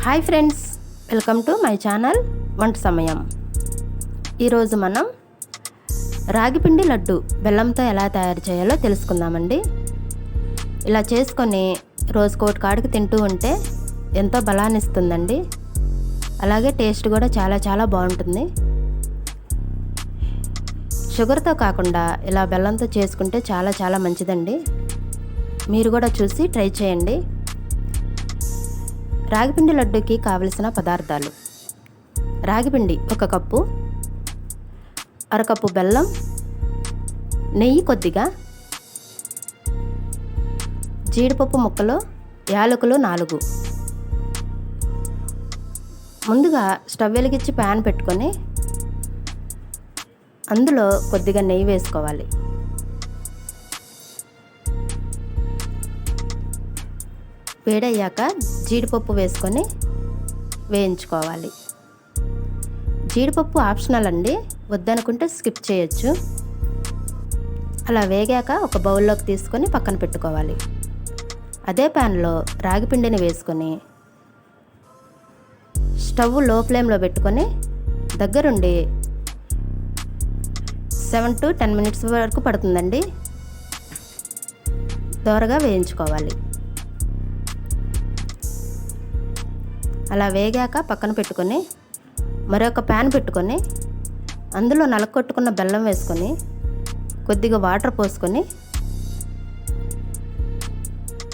Hi friends, welcome to my channel వంట సమయం. ఈరోజు మనం రాగిపిండి లడ్డు బెల్లంతో ఎలా తయారు చేయాలో తెలుసుకుందామండి. ఇలా చేసుకొని రోజుకోటి కాడికి తింటూ ఉంటే ఎంతో బలాన్ని ఇస్తుందండి. అలాగే టేస్ట్ కూడా చాలా బాగుంటుంది. షుగర్తో కాకుండా ఇలా బెల్లంతో చేసుకుంటే చాలా మంచిదండి. మీరు కూడా చూసి ట్రై చేయండి. రాగిపిండి లడ్డూకి కావలసిన పదార్థాలు: రాగిపిండి 1 కప్పు, అరకప్పు బెల్లం, నెయ్యి కొద్దిగా, జీడిపప్పు ముక్కలు, యాలకులు 4. ముందుగా స్టవ్ వెలిగించి ప్యాన్ పెట్టుకొని అందులో కొద్దిగా నెయ్యి వేసుకోవాలి. వేడయ్యాక జీడిపప్పు వేసుకొని వేయించుకోవాలి. జీడిపప్పు ఆప్షనల్ అండి, వద్దనుకుంటే స్కిప్ చేయొచ్చు. అలా వేగాక ఒక బౌల్లోకి తీసుకొని పక్కన పెట్టుకోవాలి. అదే ప్యాన్లో రాగిపిండిని వేసుకొని స్టవ్ లో ఫ్లేమ్లో పెట్టుకొని దగ్గరుండి 7 to 10 minutes వరకు పడుతుందండి. దోరగా వేయించుకోవాలి. అలా వేగాక పక్కన పెట్టుకొని మరొక ప్యాన్ పెట్టుకొని అందులో నలకొట్టుకున్న బెల్లం వేసుకొని కొద్దిగా వాటర్ పోసుకొని,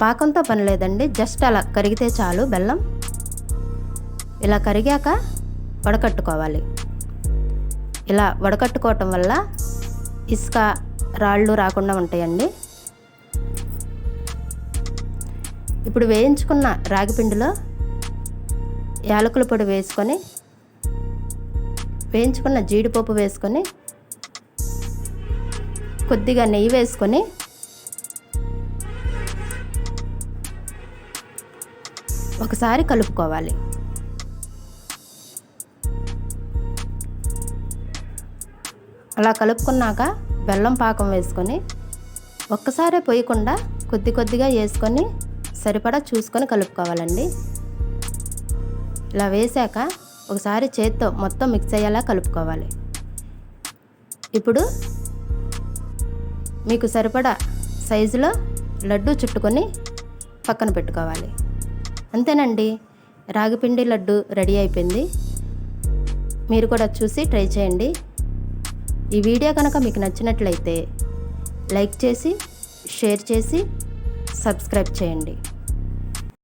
పాకంతో పని లేదండి, జస్ట్ అలా కరిగితే చాలు బెల్లం. ఇలా కరిగాక వడకట్టుకోవాలి. ఇలా వడకట్టుకోవటం వల్ల ఇసుక రాళ్ళు రాకుండా ఉంటాయండి. ఇప్పుడు వేయించుకున్న రాగిపిండిలో యాలకుల పొడి వేసుకొని, వేయించుకున్న జీడిపప్పు వేసుకొని, కొద్దిగా నెయ్యి వేసుకొని ఒకసారి కలుపుకోవాలి. అలా కలుపుకున్నాక బెల్లం పాకం వేసుకొని ఒక్కసారే పోయకుండా కొద్దిగా వేసుకొని సరిపడా చూసుకొని కలుపుకోవాలండి. ఇలా వేసాక ఒకసారి చేత్తో మొత్తం మిక్స్ అయ్యేలా కలుపుకోవాలి. ఇప్పుడు మీకు సరిపడా సైజులో లడ్డు చుట్టుకొని పక్కన పెట్టుకోవాలి. అంతేనండి, రాగిపిండి లడ్డు రెడీ అయిపోయింది. మీరు కూడా చూసి ట్రై చేయండి. ఈ వీడియో కనుక మీకు నచ్చినట్లయితే లైక్ చేసి, షేర్ చేసి, సబ్స్క్రైబ్ చేయండి.